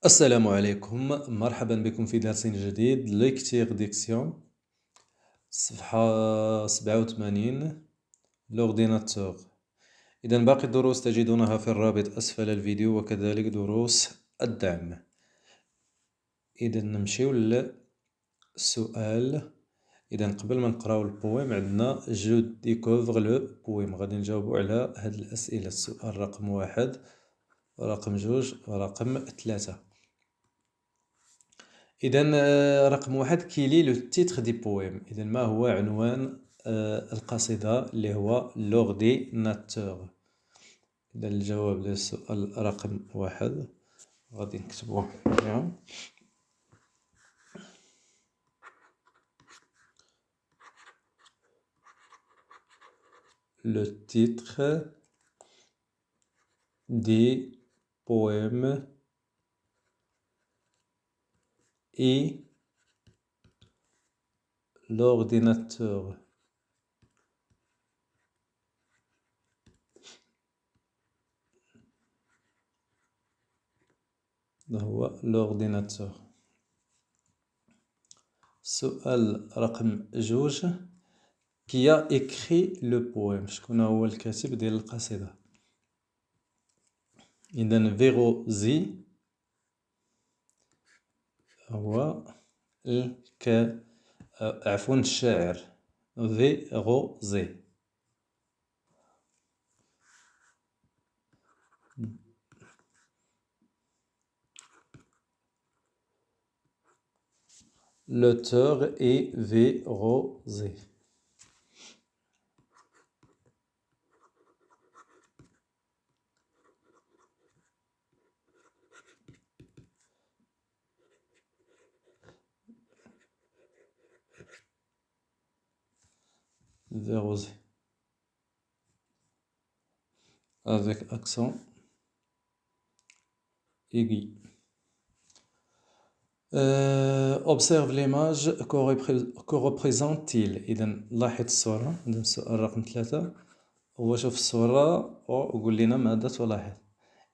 السلام عليكم، مرحبا بكم في درس جديد ليكتير ديكسيون صفحة 87 لورديناتور. إذا باقي الدروس تجدونها في الرابط أسفل الفيديو وكذلك دروس الدعم. إذا نمشيو للسؤال. إذا قبل ما نقراو البويم عندنا جو ديكوفر لو بويم، غادي نجاوبو على هاد الأسئلة. السؤال رقم 1 ورقم 2 ورقم 3. إذا رقم 1 كيلي لو تيتر دي بويم، إذا ما هو عنوان القصيدة اللي هو لورديناتور. إذا الجواب للسؤال رقم 1 غادي نكتبوه هنا. Le titre des poèmes est l'ordinateur. هو l'ordinateur. السؤال رقم 2 qui a écrit le poème، شكون هو الكاتب ديال القصيدة؟ إذا فيغوزي هو الشاعر فيغوزي. L'auteur est Vérosé. Vérosé. Avec accent aigu. Observe l'image, que représente-t-il؟ إذا لاحظ الصورة. إذا السؤال رقم 3 هو شوف الصورة وقول لنا ماذا تلاحظ.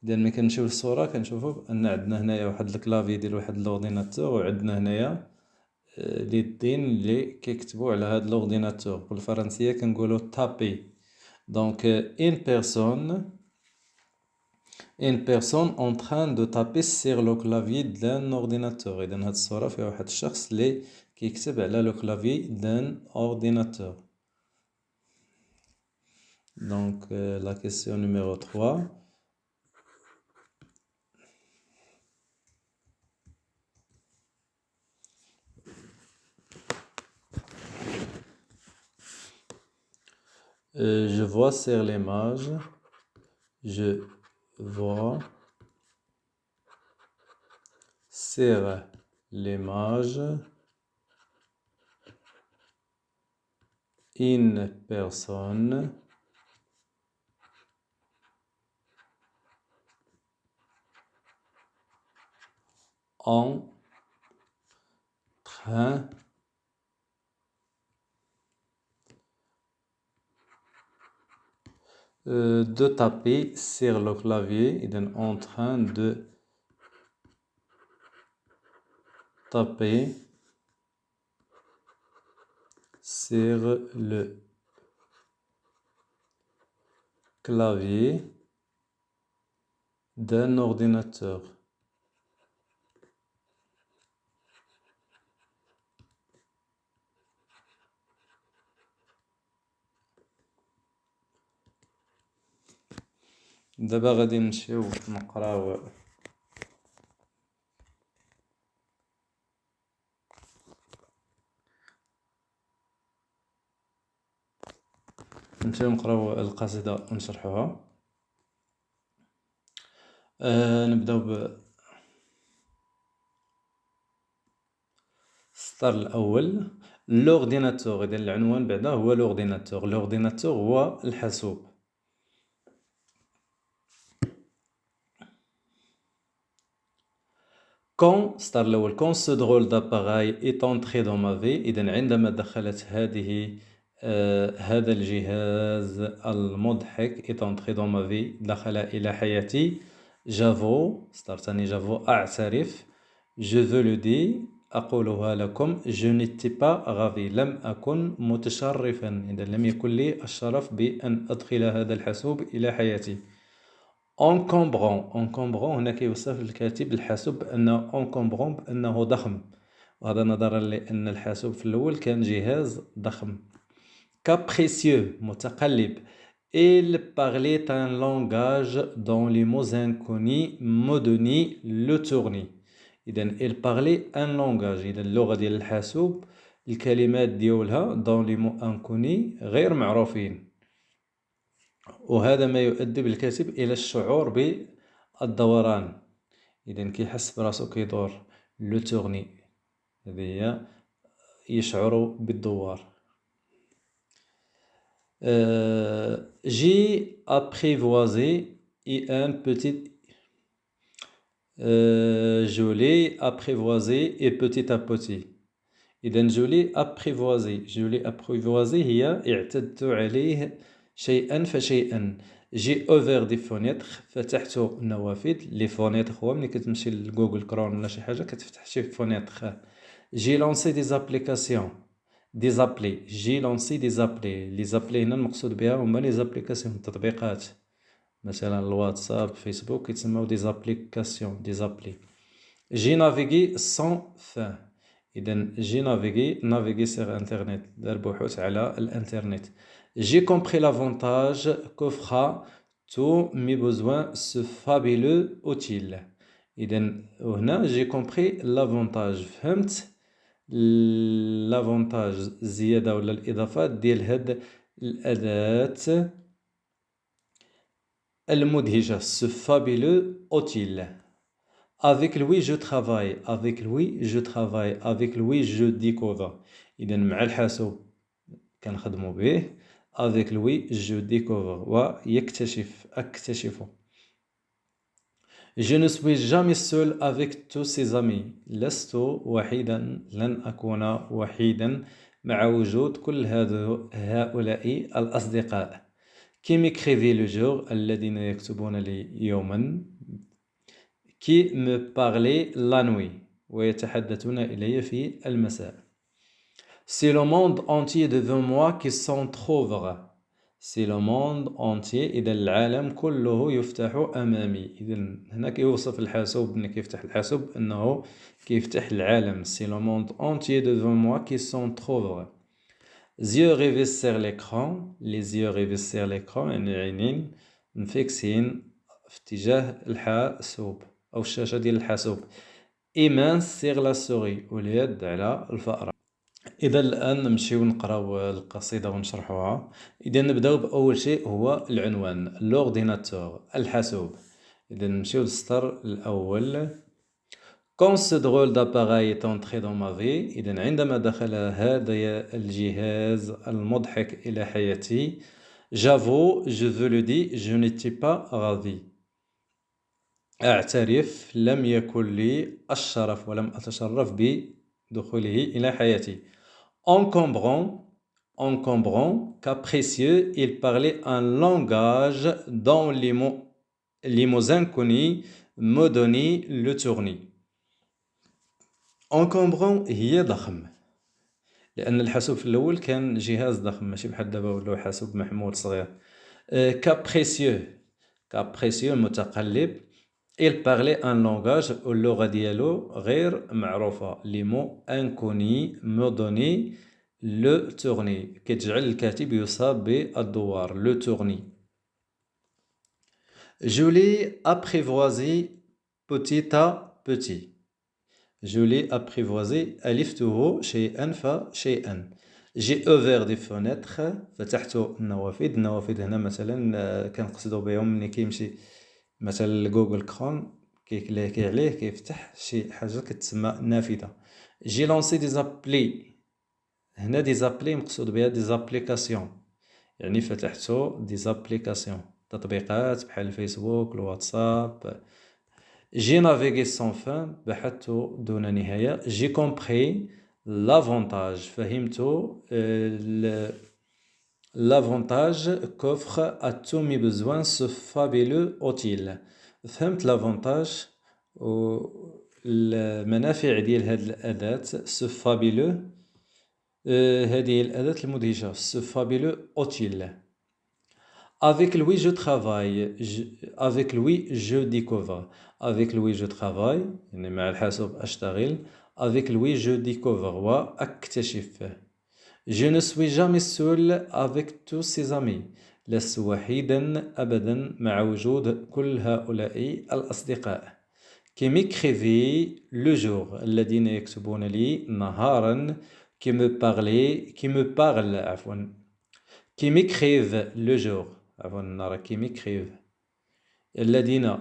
إذا ملي كنمشيو للصورة كنشوفو بأن عندنا هنايا واحد الكلافي ديال واحد لورديناتور، وعندنا هنايا اليدين اللي كيكتبوا على هاد لورديناتور. بالفرنسية كنقولو تابي. دونك une personne en train de taper sur le clavier d'un ordinateur. إذا هاد الصورة فيها واحد الشخص اللي كيكتب على لو clavier d'un ordinateur. Donc la question numéro 3. Je vois sur l'image, je vois sur l'image une personne en train de taper sur le clavier. إذن en train de taper sur le clavier d'un ordinateur. دابا غادي نمشيو نقراو القصيدة ونشرحوها. نبداو بالسطر الأول. لورديناتور، إذا العنوان بعدا هو لورديناتور. لورديناتور هو الحاسوب. Quand ستار الأول quand ce drôle d'appareil est entré dans ma vie، إذا عندما دخلت هذا الجهاز المضحك est entré dans ma vie، دخل إلى حياتي. j'avoue ستارتاني j'avoue أعترف je veux le dire أقولها لكم je n'étais pas ravi لم أكن متشرفا إذا لم يكن لي الشرف بأن أدخل هذا الحاسوب إلى حياتي encombrant هنا كيوصف الكاتب الحاسوب بأنه encombrant بأنه ضخم وهذا نظرا لأن الحاسوب في الأول كان جهاز ضخم capricieux متقلب il parlait un langage dont les mots inconnus me donnaient le tournis إذا il parlait un langage إذا اللغة ديال الحاسوب الكلمات ديالها dont les mots inconnus غير معروفين وهذا ما يؤدي بالكاتب إلى الشعور بالدوران إذا كيحس براسو كيدور لو تورني هذه هي يشعر بالدوار j'ai apprivoisé un petit je l'ai apprivoisé et petit à petit إذا je l'ai apprivoisé هي اعتدت عليه شيئا فشيئا جي اوفر دي فونيتر فتحت النوافذ لي فونيتر هو ملي كتمشي لجوجل كروم ولا شي حاجه كتفتح شي فونيتر جي لونسي دي زابليكاسيون دي زابلي جي لونسي دي زابلي لي زابلي هنا المقصود بها هما لي زابليكاسيون التطبيقات مثلا الواتساب فيسبوك كيتسموا دي زابليكاسيون دي زابلي جي نافيغي سون فان اذا جي نافيغي سيغ انترنت دار بحوث على الانترنت j'ai compris l'avantage qu'offre tous mes besoins ce fabuleux outil إذا هنا j'ai compris l'avantage فهمت l'avantage الزيادة ولا الإضافات ديال هاد الأداة المدهشة ce fabuleux outil avec lui je travaille avec lui je découvre إذا مع الحاسوب كنخدمو به avec lui je découvre أكتشف je ne suis jamais seul avec tous ses amis لست وحيدا لن أكون وحيدا مع وجود كل هؤلاء الأصدقاء qui m'écrivait le jour الذين يكتبون لي يوما qui me parlait la nuit ويتحدثون إلي في المساء C'est le monde entier devant moi qui s'entr'ouvre. C'est le monde entier إذا العالم كله يفتح أمامي. إذا هنا كيوصف الحاسوب ملي كيفتح الحاسوب أنه كيفتح العالم. C'est le monde entier devant moi qui s'entr'ouvre. Yeux rivés sur l'écran. Les yeux rivés sur l'écran يعني العينين مفيكسين في اتجاه الحاسوب أو الشاشة ديال الحاسوب. Et mains sur la souris واليد على الفأرة. إذا الآن نمشيو نقراو القصيدة ونشرحوها. إذا نبداو بأول شيء هو العنوان لورديناتور الحاسوب. إذا نمشيو للسطر الأول. Quand ce drôle d'appareil est entré dans ma vie إذا عندما دخل هذا الجهاز المضحك إلى حياتي j'avoue je veux le dire je n'étais pas ravi أعترف لم يكن لي الشرف ولم أتشرف بدخوله إلى حياتي encombrant, capricieux, il parlait un langage dont les mots inconnus me donnaient le tournis. encombrant هي ضخم لأن الحاسوب في الأول كان جهاز ضخم ماشي بحال دابا ولا حاسوب محمول صغير. capricieux متقلب. Il parlait un langage اللغة ديالو غير معروفة. Les mots inconnus me donnaient le tournis كتجعل الكاتب يصاب بالدوار le tournis. Je l'ai apprivoisé petit à petit. Je l'ai apprivoisé ألفته شيئا فشيئا. J'ai ouvert des fenêtres فتحت النوافذ هنا مثلا كنقصدو بهم ملي كيمشي مثلا جوجل كروم كيكليكي عليه كيفتح شي حاجه كتسمى نافذه. جي لونسي دي زابلي هنا دي زابلي مقصود بها دي زابليكاسيون يعني فتحتو دي زابليكاسيون تطبيقات بحال الفيسبوك الواتساب. جي نافيغي سون فان بحثت دون نهايه. جي كومبري لافونتاج فهمت l'avantage qu'offre à tous mes besoins ce fabuleux outil. فهمت لافونتاج و المنافع ديال هاد الأداة سو فابيلو. هذه هي الأداة المدهشة سو فابيلو أوتيل. Avec lui, je travaille. Avec lui, je découvre. Avec lui, je travaille. يعني مع الحاسوب أشتغل. Avec lui, je découvre وأكتشف. Je ne suis jamais seul avec tous ses amis. لست وحيدا أبدا مع وجود كل هؤلاء الأصدقاء. Qui m'écrivait le jour. الذين يكتبون لي نهارا. Qui me parlent عفوا. Qui m'écrivent le jour. عفوا نرى qui m'écrivent. الذين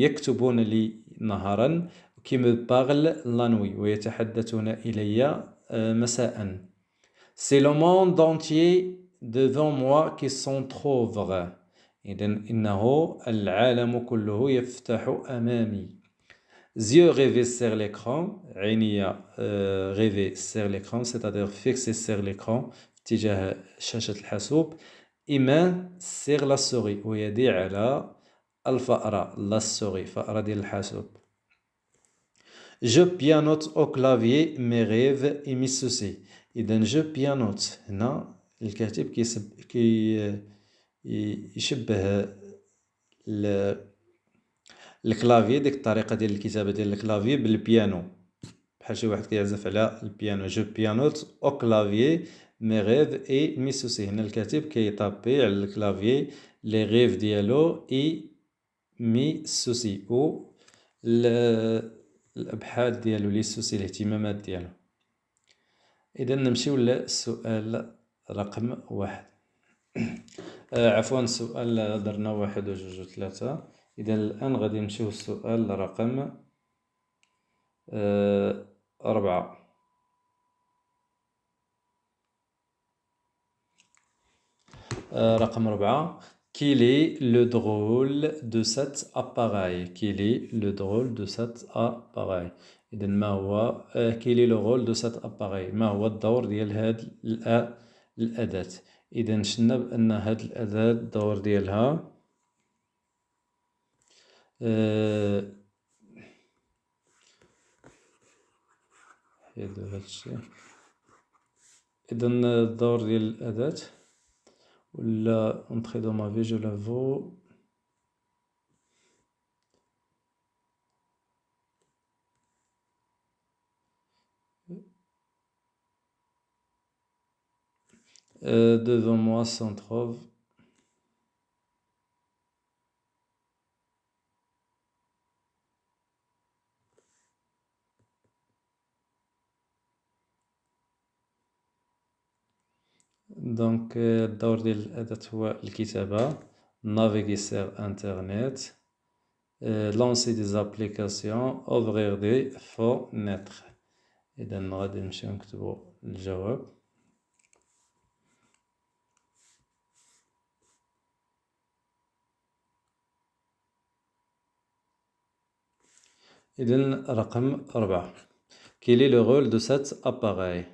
يكتبون لي نهارا. Qui me parlent la nuit. ويتحدثون إلي مساء. C'est le monde entier devant moi qui s'entr'ouvre. إذن إنه العالم كله يفتح أمامي. Yeux rêvés sur l'écran. عيني rêvés sur l'écran, c'est-à-dire fixés sur l'écran في اتجاه شاشة الحاسوب. Et mains sur la souris. ويدي على الفأرة la souris فأرة ديال الحاسوب. Je pianote au clavier mes rêves et mes soucis. إذن je pianote هنا الكاتب يشبه الكلافي، ديك الطريقة ديال الكتابة ديال الكلافي بالبيانو، بحال شي واحد كيعزف على البيانو. جو بيانوت او كلافيي مي غيف اي مي سوسي. هنا الكاتب كيطابي على الكلافيي لي غيف ديالو اي مي سوسي و الابحاث ديالو، لي سوسي الاهتمامات ديالو. اذا نمشيو للسؤال رقم 1. عفوا السؤال درنا 1 و 2 و 3. إذا الآن غادي نمشيو للسؤال رقم 4. رقم 4. Quel est le drôle de cet appareil? Quel est le drôle de cet appareil? إذا ما هو quel est le rôle de cet appareil؟ ما هو الدور ديال هاد الأداة؟ إذا شفنا بأن هاد الأداة الدور ديالها حيدو هادشي. إذن الدور ديال الأداة ولا اونتخي دو ما في جو لافو. devant moi s'en trouve. دونك الدور ديال الأداة هو الكتابة، naviguer sur internet, lancer des applications, ouvrir des fenêtres. إذا غادي نمشيو نكتبو الجواب. إذا رقم 4. Quel est le rôle de cet appareil?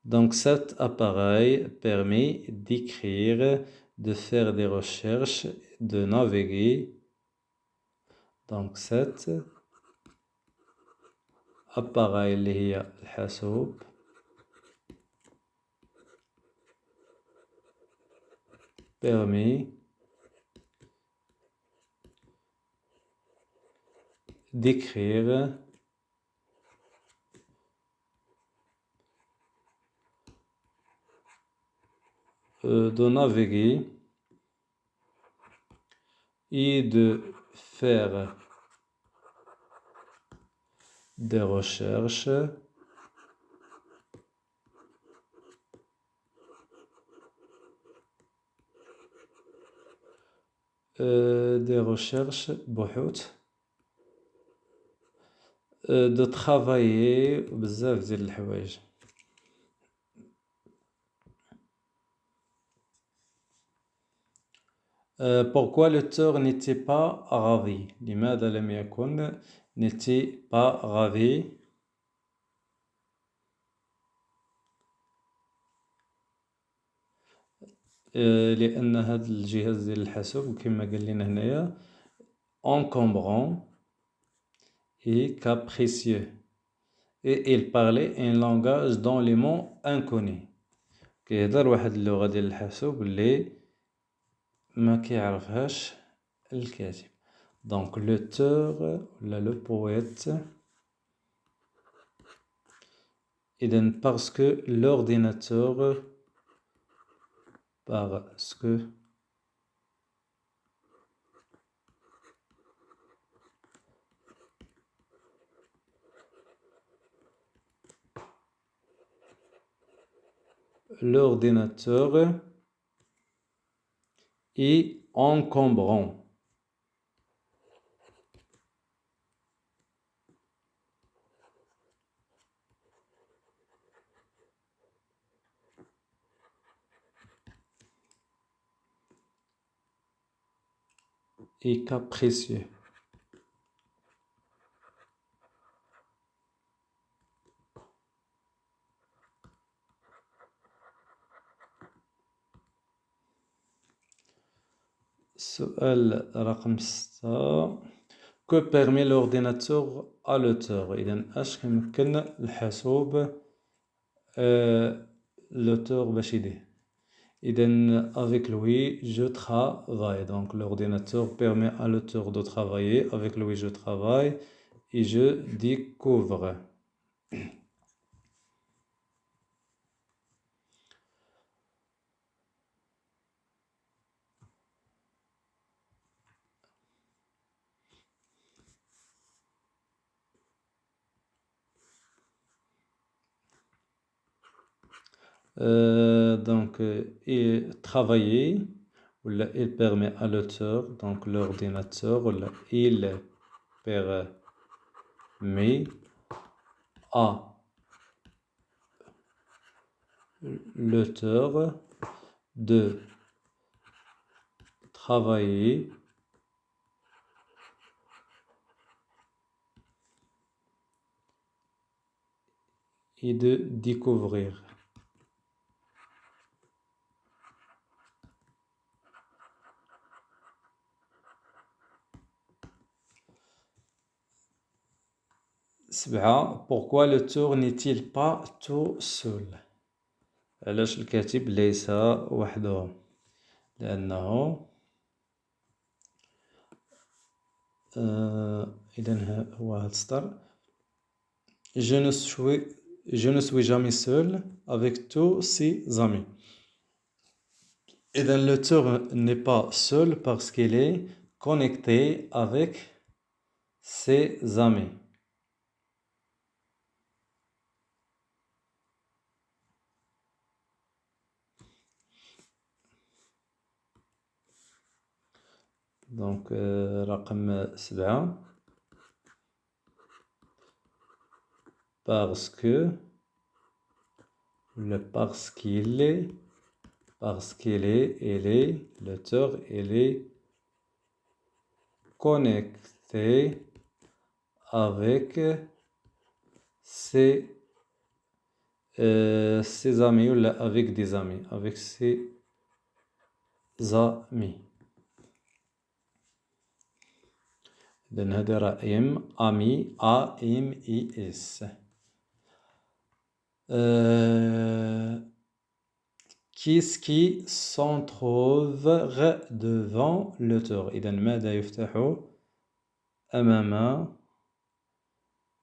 Donc cet appareil permet d'écrire, de faire des recherches, de naviguer. Donc cet appareil اللي هي الحاسوب permet d'écrire, de naviguer et de faire des recherches بحوث de travailler بزاف ديال الحوايج. Pourquoi l'auteur n'était pas ravi? لماذا لم يكن n'était pas ravi? لأن هذا الجهاز ديال الحاسوب كما قال لنا هنايا encombrant et capricieux. Et il parlait un langage dont les mots inconnus. كيهضر واحد اللغة ديال الحاسوب اللي ما كيعرفهاش الكاتب. Donc l'auteur ولا le poète. إذن parce que l'ordinateur parce que l'ordinateur est encombrant. Et capricieux. سؤال رقم 6. Que permet l'ordinateur à l'auteur؟ إذن أش كيمكن الحاسوب l'auteur باش يدير؟ إذن avec lui je travaille. Donc l'ordinateur permet à l'auteur de travailler. Avec lui je travaille et je découvre. Donc, et travailler, il permet à l'auteur, donc l'ordinateur, il permet à l'auteur de travailler et de découvrir. Pourquoi l'auteur n'est-il pas tout seul؟ علاش الكاتب ليس وحده؟ لأنه إذن هو هاد السطر je ne suis jamais seul avec tous ses amis. إذن l'auteur n'est pas seul parce qu'il est connecté avec ses amis. Donc رقم 7. Parce que parce qu'il est l'auteur il est connecté avec ses amis ou avec des amis, avec ses amis. إذن هذا رائم ami AMIS. Qu'est-ce qui s'en trouve devant l'auteur؟ إذن ماذا يفتح أمام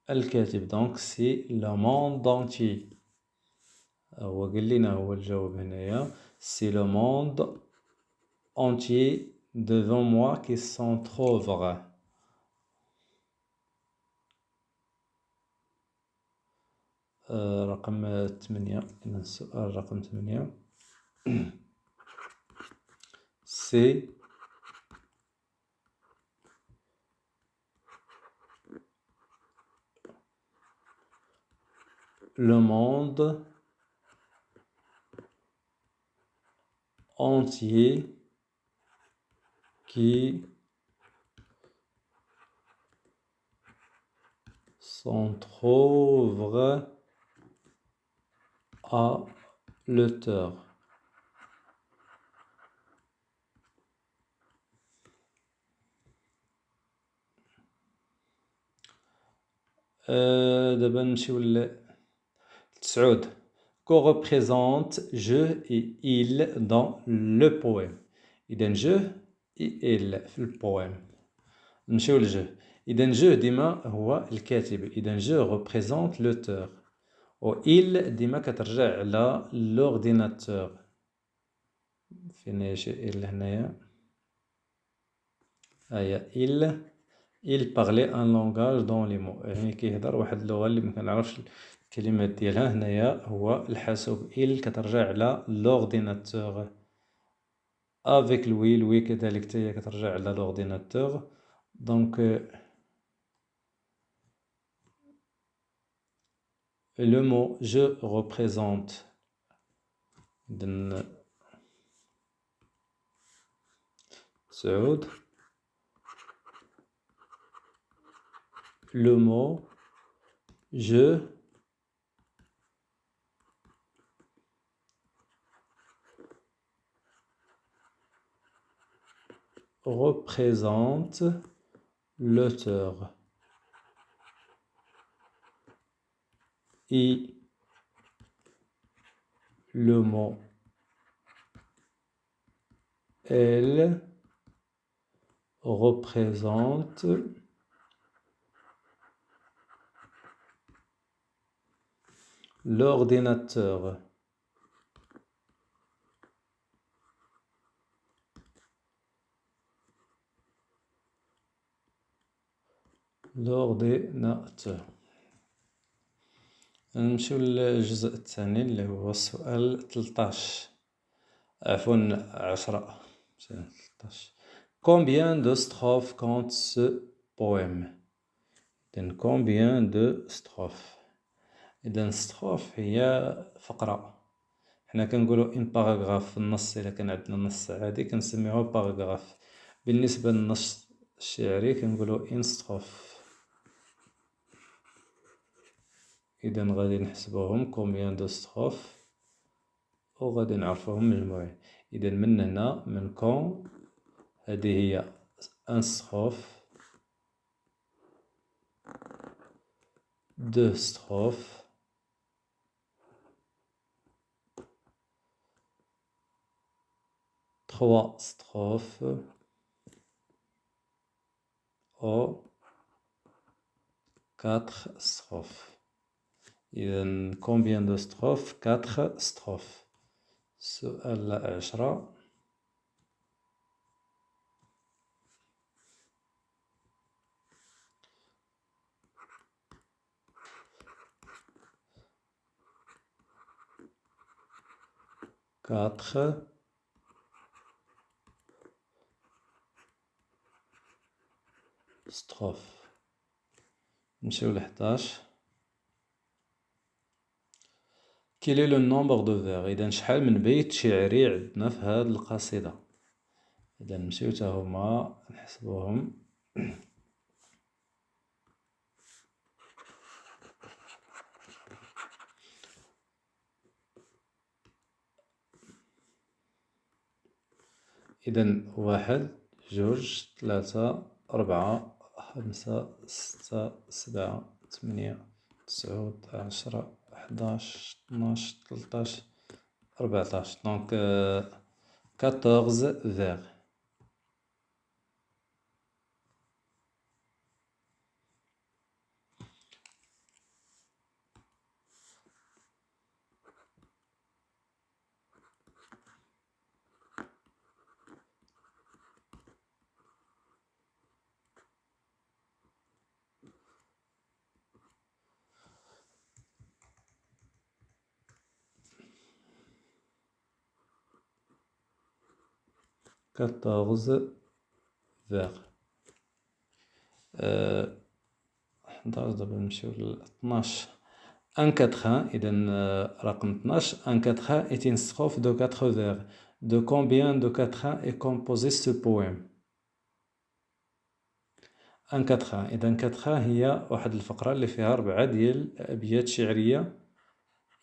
الكاتب؟ Donc c'est le monde entier. هو قال لنا هو الجواب هنايا c'est le monde entier devant moi qui s'en trouvera. رقم 8. إذن السؤال رقم 8. C'est le monde entier qui s'en trouve à l'auteur. دابا نمشيو لتسعود. Co-représente je et il dans le poème. إذا je et il في البويم. نمشيو لجو. إذا جو ديما هو الكاتب. إذا جو représente l'auteur. و il ديما كترجع على l'ordinateur. فين هي شي il هنايا؟ هيا il parlait un langage dans les mots. يعني كيهضر واحد اللغة اللي مكنعرفش الكلمات ديالها. هنايا هو الحاسوب. il كترجع على l'ordinateur. avec لوي كذلك حتى هي كترجع على l'ordinateur. دونك le mot je représente سعود. le mot je représente l'auteur. Et le mot elle représente l'ordinateur. l'ordinateur. نمشيو للجزء الثاني اللي هو السؤال 13 عفوا 10 13. Combien de strophes compte ce poème? إذن combien de strophes. إذن strophe هي فقرة. حنا كنقولو ان باراغراف في النص. إلا كان عندنا نص عادي كنسميوه باراغراف. بالنسبة للنص الشعري كنقولو ان strophe. إذن غادي نحسبوهم combien de strophes وغادي نعرفوهم مجموعين. إذن من هنا من كون هذه هي ان strophe deux strophes trois strophes ou quatre strophes. إذن combien de strophes? 4 strophes. سؤال 10 4 strophes. نمشيو ل 11. Quel est le nombre de vers؟ إذا شحال من بيت شعري عندنا في هاد القصيدة. إذا نمشيو تا هما نحسبوهم. إذا 1 2 3 4 5 6 7 8 9 10 11 12 13 14. Donc 14 vers. quatorze vers. 11 دابا نمشيو ل 12. Un quatrain. إذا رقم 12. Un quatrain est une strophe de 4 vers. De combien de quatrains est composé ce poème? ان كاتخان. اذا كاتخان هي واحد الفقره اللي فيها 4 ديال الابيات شعريه.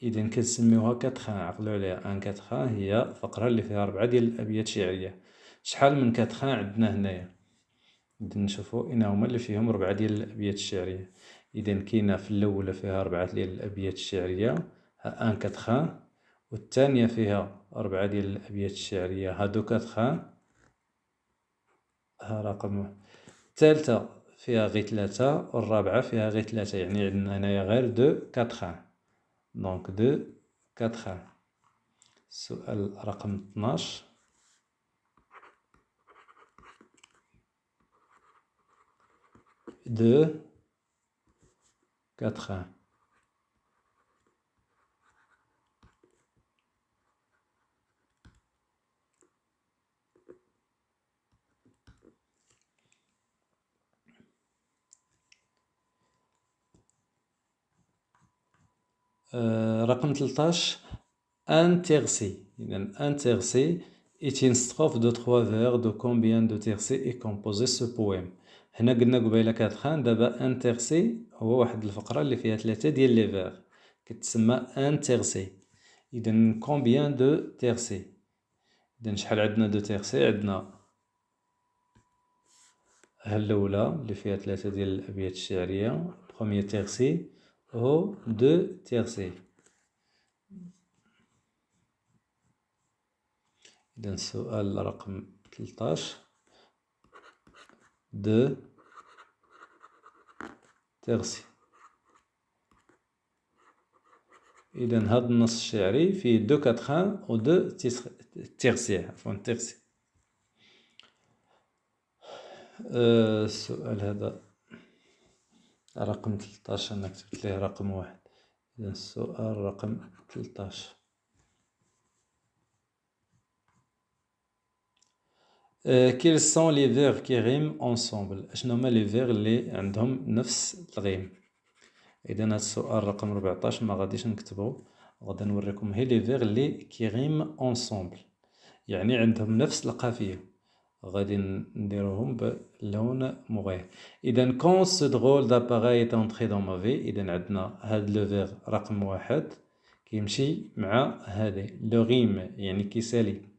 اذا كنسميوها كاتخان. عقلوا عليها. ان كاتخان هي فقره اللي فيها 4 ديال الابيات شعريه. شحال من كاتخان عندنا هنايا؟ اذا نشوفوا ان هما اللي فيهم 4 ديال الابيات الشعريه. إذا كاينة في الأولى فيها 4 ديال الأبيات الشعرية، ها أن كاتخان، والثانية فيها 4 ديال الأبيات الشعرية، ها دو كاتخان، ها رقم. الثالثة فيها غير 3، والرابعة فيها غير 3، يعني عندنا هنايا غير دو كاتخان، دونك دو كاتخان. السؤال رقم 12. دو كاتخان. رقم 13. Un tercé. Un tercé est une strophe de 3 vers. De combien de tercés est composé ce poème? هنا قلنا قبيله كاتخان، دابا ان تيرسي هو واحد الفقرة اللي فيها 3 ديال لي فيغ كتسمى ان تيرسي. إذا كومبيان دو تيرسي؟ إذا شحال عندنا دو تيرسي؟ عندنا ها الأولى اللي فيها 3 ديال الأبيات الشعرية، بخوميي تيرسي هو دو تيرسي. إذا السؤال رقم 13. دو تيرسي. إذا هذا النص الشعري فيه دو كاتخان و دو تيرسي، عفوا تيرسي. السؤال هذا رقم 13، أنا كتبت ليه رقم 1. إذا السؤال رقم 13. Quels sont les vers qui riment ensemble؟ أشنو هما لي فيغ اللي عندهم نفس الغيم؟ إذا هاد السؤال رقم 14 ما غاديش نكتبو، غادي نوريكم هي لي فيغ اللي كي ريم انصومبل، يعني عندهم نفس القافية، غادي نديروهم بلون مغير. إذا كون سو درول داباغاي إيت انتري دون ما في، إذا عندنا هاد لو فيغ رقم 1 كيمشي مع هادي لو غيم، يعني كيسالي،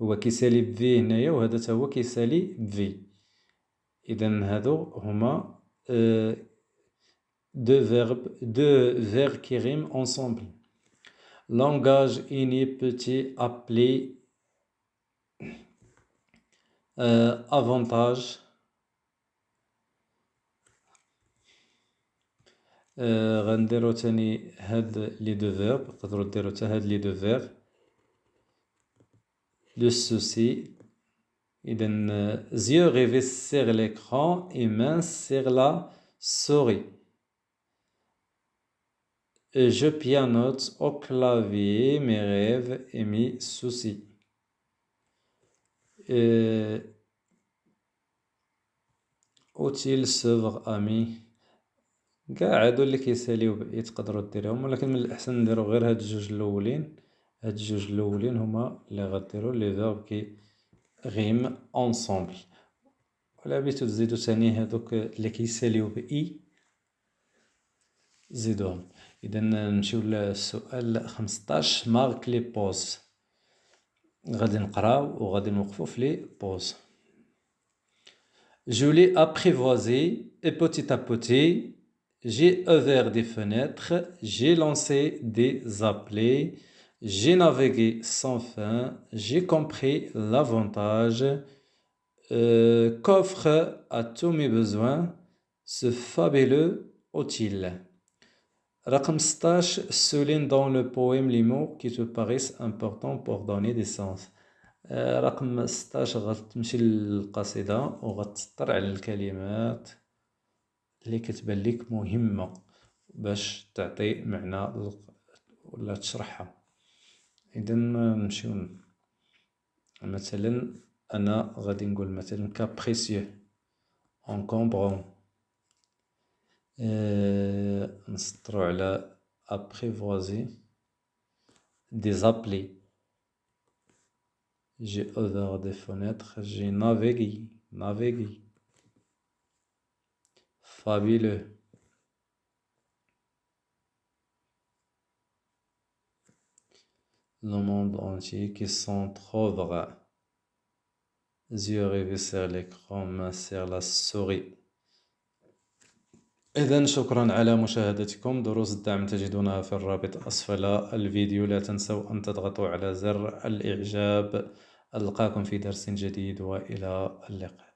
هو كيسالي بفي هنايا، وهذا تا هو كيسالي بفي. إذا هادو هما deux verbes qui riment ensemble. Langage uni petit appelé avantage. غنديرو تاني هاد لي دو فيرب، تقدرو ديرو تا هاد لي دو فيرب. Le souci. إذا yeux rivés sur l'écran et mains sur la souris. Je pianote au clavier mes rêves et mes soucis. Utile سوفغ أمي. كاع هادو اللي كيساليو بإي تقدرو ديريهم، ولكن من الأحسن نديرو غير هاد الجوج الأولين. هاد الجوج الأولين هما اللي غديرو لي فيرب كي غيم أونصومبل، ولا بغيتو تزيدو تاني هادوك اللي كيساليو بإي زيدوهم. إذا نمشيو للسؤال 15. مارك لي بوز. غادي نقراو وغادي نوقفو في لي بوز. Je l'ai apprivoisé et petit à petit, j'ai ouvert des fenêtres, j'ai lancé des appelés, j'ai navigué sans fin, j'ai compris l'avantage qu'offre à tous mes besoins ce fabuleux outil. رقم 16. Souligne dans le poème les mots qui te paraissent importants pour donner des sens. رقم 16 غتمشي للقصيدة وغتسطر على الكلمات اللي كتبان ليك مهمة باش تعطي معنى ولا تشرحها. إذا نمشيو مثلا، أنا غادي نقول مثلا capricieux, encombrant. نسطرو على apprivoiser des appelés. J'ai ouvert des fenêtres, j'ai navigué. Fabuleux. Le monde entier qui s'en trouvera. Yeux rivés sur l'écran, main sur la souris. إذن شكرا على مشاهدتكم. دروس الدعم تجدونها في الرابط أسفل الفيديو. لا تنسوا أن تضغطوا على زر الإعجاب. ألقاكم في درس جديد وإلى اللقاء.